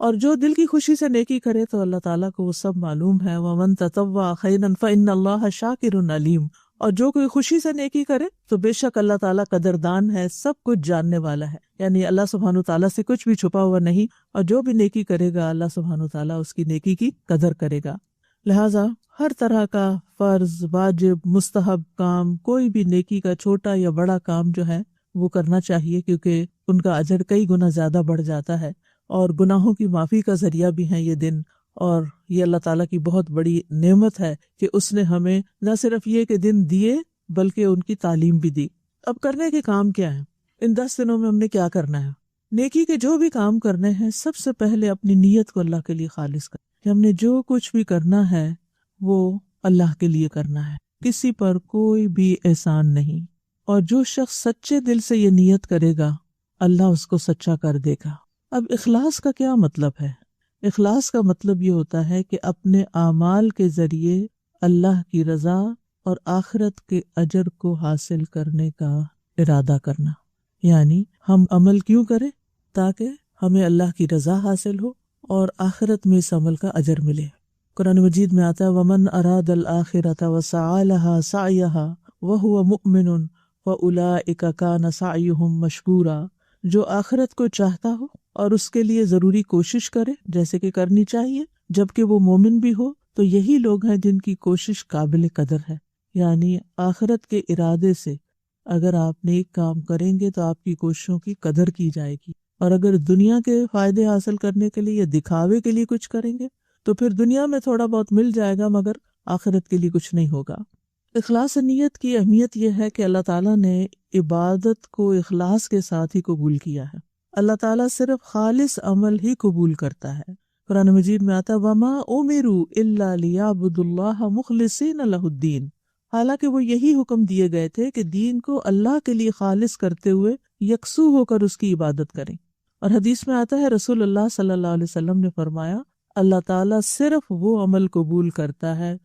اور جو دل کی خوشی سے نیکی کرے تو اللہ تعالیٰ کو وہ سب معلوم ہے. وَمَن تَطَوَّعَ خَيْرًا فَإِنَّ اللَّهَ شَاكِرٌ عَلِيمٌ. اور جو کوئی خوشی سے نیکی کرے تو بے شک اللہ تعالیٰ قدردان ہے، سب کچھ جاننے والا ہے. یعنی اللہ سبحانہ وتعالیٰ سے کچھ بھی چھپا ہوا نہیں، اور جو بھی نیکی کرے گا اللہ سبحانہ وتعالیٰ اس کی نیکی کی قدر کرے گا. لہٰذا ہر طرح کا فرض، واجب، مستحب کام، کوئی بھی نیکی کا چھوٹا یا بڑا کام جو ہے وہ کرنا چاہیے، کیونکہ ان کا اجر کئی گنا زیادہ بڑھ جاتا ہے، اور گناہوں کی معافی کا ذریعہ بھی ہیں یہ دن. اور یہ اللہ تعالیٰ کی بہت بڑی نعمت ہے کہ اس نے ہمیں نہ صرف یہ کہ دن دیے بلکہ ان کی تعلیم بھی دی. اب کرنے کے کام کیا ہیں؟ ان 10 دنوں میں ہم نے کیا کرنا ہے؟ نیکی کے جو بھی کام کرنے ہیں سب سے پہلے اپنی نیت کو اللہ کے لیے خالص کرنا، کہ ہم نے جو کچھ بھی کرنا ہے وہ اللہ کے لیے کرنا ہے، کسی پر کوئی بھی احسان نہیں. اور جو شخص سچے دل سے یہ نیت کرے گا اللہ اس کو سچا کر دے گا. اب اخلاص کا کیا مطلب ہے؟ اخلاص کا مطلب یہ ہوتا ہے کہ اپنے اعمال کے ذریعے اللہ کی رضا اور آخرت کے اجر کو حاصل کرنے کا ارادہ کرنا. یعنی ہم عمل کیوں کریں؟ تاکہ ہمیں اللہ کی رضا حاصل ہو اور آخرت میں اس عمل کا اجر ملے. قرآن مجید میں آتا ہے وَمَنْ أَرَادَ الْآخِرَةَ وَسَعَى لَهَا سَعْيَهَا وَهُوَ مُؤْمِنٌ فَأُولَئِكَ كَانَ سَعْيُهُمْ مَشْكُورًا. جو آخرت کو چاہتا ہو اور اس کے لیے ضروری کوشش کرے جیسے کہ کرنی چاہیے جبکہ وہ مومن بھی ہو، تو یہی لوگ ہیں جن کی کوشش قابل قدر ہے. یعنی آخرت کے ارادے سے اگر آپ نیک کام کریں گے تو آپ کی کوششوں کی قدر کی جائے گی، اور اگر دنیا کے فائدے حاصل کرنے کے لیے یا دکھاوے کے لیے کچھ کریں گے تو پھر دنیا میں تھوڑا بہت مل جائے گا مگر آخرت کے لیے کچھ نہیں ہوگا. اخلاص نیت کی اہمیت یہ ہے کہ اللہ تعالیٰ نے عبادت کو اخلاص کے ساتھ ہی قبول کیا ہے. اللہ تعالیٰ صرف خالص عمل ہی قبول کرتا ہے. قرآن مجید میں آتا ہے وَمَا أُمِرُوا إِلَّا لِيَعْبُدُوا اللَّهَ مُخْلِصِينَ لَهُ الدِّينَ. حالانکہ وہ یہی حکم دیے گئے تھے کہ دین کو اللہ کے لیے خالص کرتے ہوئے یکسو ہو کر اس کی عبادت کریں. اور حدیث میں آتا ہے رسول اللہ صلی اللہ علیہ وسلم نے فرمایا اللہ تعالیٰ صرف وہ عمل قبول کرتا ہے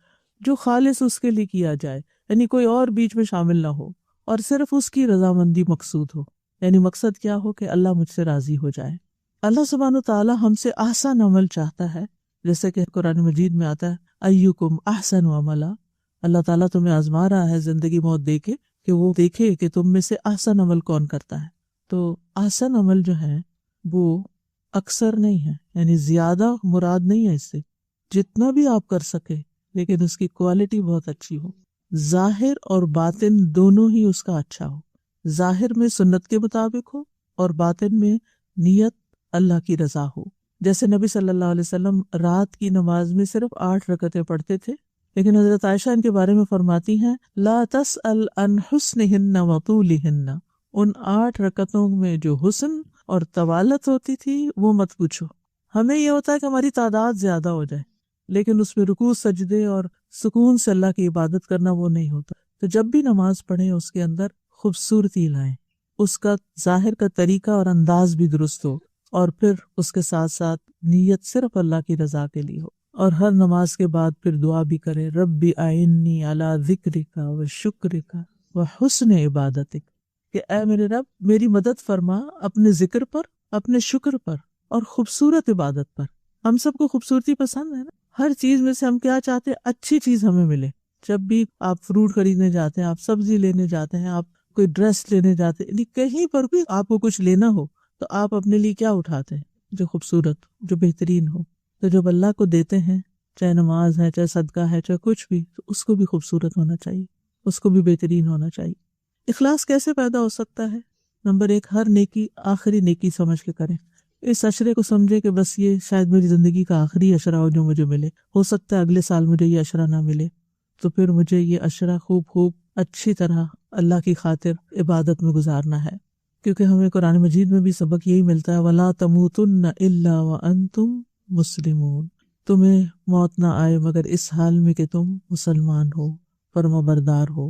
جو خالص اس کے لیے کیا جائے، یعنی کوئی اور بیچ میں شامل نہ ہو، اور صرف اس کی رضامندی مقصود ہو. یعنی مقصد کیا ہو کہ اللہ مجھ سے راضی ہو جائے. اللہ سبحانہ تعالیٰ ہم سے احسن عمل چاہتا ہے، جیسے کہ قرآن مجید میں آتا ہے ایکم احسن عملا. اللہ تعالیٰ تمہیں آزما رہا ہے زندگی موت دے کے کہ وہ دیکھے کہ تم میں سے احسن عمل کون کرتا ہے. تو احسن عمل جو ہے وہ اکثر نہیں ہے، یعنی زیادہ مراد نہیں ہے اس سے، جتنا بھی آپ کر سکے لیکن اس کی کوالٹی بہت اچھی ہو، ظاہر اور باطن دونوں ہی اس کا اچھا ہو. ظاہر میں سنت کے مطابق ہو اور باطن میں نیت اللہ کی رضا ہو. جیسے نبی صلی اللہ علیہ وسلم رات کی نماز میں صرف 8 رکعتیں پڑھتے تھے، لیکن حضرت عائشہ ان کے بارے میں فرماتی ہیں لا تسأل عن حسنہن وطولہن. ان 8 رکعتوں میں جو حسن اور طوالت ہوتی تھی وہ مت پوچھو. ہمیں یہ ہوتا ہے کہ ہماری تعداد زیادہ ہو جائے، لیکن اس میں رکوع سجدے اور سکون سے اللہ کی عبادت کرنا وہ نہیں ہوتا. تو جب بھی نماز پڑھیں اس کے اندر خوبصورتی لائیں، اس کا ظاہر کا طریقہ اور انداز بھی درست ہو، اور پھر اس کے ساتھ ساتھ نیت صرف اللہ کی رضا کے لیے ہو. اور ہر نماز کے بعد پھر دعا بھی کرے ربی اعنی علی ذکرک و شکرک و حسن عبادتک، کہ اے میرے رب میری مدد فرما اپنے ذکر پر، اپنے شکر پر اور خوبصورت عبادت پر. ہم سب کو خوبصورتی پسند ہے نا، ہر چیز میں سے ہم کیا چاہتے ہیں؟ اچھی چیز ہمیں ملے. جب بھی آپ فروٹ خریدنے جاتے ہیں، آپ سبزی لینے جاتے ہیں، آپ کوئی ڈریس لینے جاتے ہیں، کہیں پر بھی آپ کو کچھ لینا ہو تو آپ اپنے لیے کیا اٹھاتے ہیں؟ جو خوبصورت، جو بہترین ہو. تو جب اللہ کو دیتے ہیں، چاہے نماز ہے، چاہے صدقہ ہے، چاہے کچھ بھی، تو اس کو بھی خوبصورت ہونا چاہیے، اس کو بھی بہترین ہونا چاہیے. اخلاص کیسے پیدا ہو سکتا ہے؟ نمبر 1، ہر نیکی آخری نیکی سمجھ کے کریں. اس عشرے کو سمجھے کہ بس یہ شاید میری زندگی کا آخری عشرہ ہو جو مجھے ملے، ہو سکتا ہے اگلے سال مجھے یہ عشرہ نہ ملے، تو پھر مجھے یہ عشرہ خوب اچھی طرح اللہ کی خاطر عبادت میں گزارنا ہے. کیونکہ ہمیں قرآن مجید میں بھی سبق یہی ملتا ہے وَلَا تَمُوتُنَّ إِلَّا وَأَنْتُمْ مُسْلِمُونَ. تمہیں موت نہ آئے مگر اس حال میں کہ تم مسلمان ہو، فرما بردار ہو،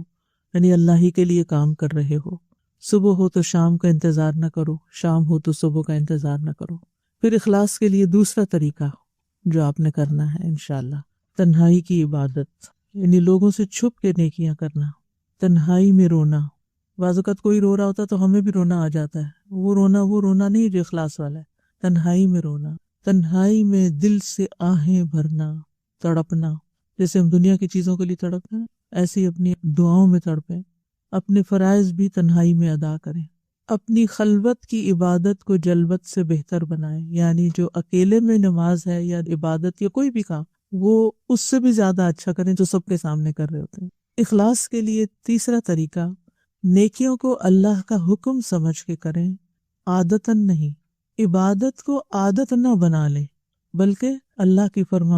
یعنی اللہ ہی کے لیے کام کر رہے ہو. صبح ہو تو شام کا انتظار نہ کرو، شام ہو تو صبح کا انتظار نہ کرو. پھر اخلاص کے لیے دوسرا طریقہ جو آپ نے کرنا ہے انشاءاللہ، تنہائی کی عبادت، یعنی لوگوں سے چھپ کے نیکیاں کرنا، تنہائی میں رونا. بعض اوقات کوئی رو رہا ہوتا تو ہمیں بھی رونا آ جاتا ہے، وہ رونا نہیں جو اخلاص والا ہے. تنہائی میں رونا، تنہائی میں دل سے آہیں بھرنا، تڑپنا، جیسے ہم دنیا کی چیزوں کے لیے تڑپتے ہیں ایسے ہی اپنی دعاؤں میں تڑپیں، اپنے فرائض بھی تنہائی میں ادا کریں، اپنی خلوت کی عبادت کو جلوت سے بہتر بنائیں، یعنی جو اکیلے میں نماز ہے یا عبادت یا کوئی بھی کام وہ اس سے بھی زیادہ اچھا کریں جو سب کے سامنے کر رہے ہوتے ہیں۔ اخلاص کے لیے تیسرا طریقہ، نیکیوں کو اللہ کا حکم سمجھ کے کریں، عادتاً نہیں۔ عبادت کو عادت نہ بنا لیں بلکہ اللہ کی فرما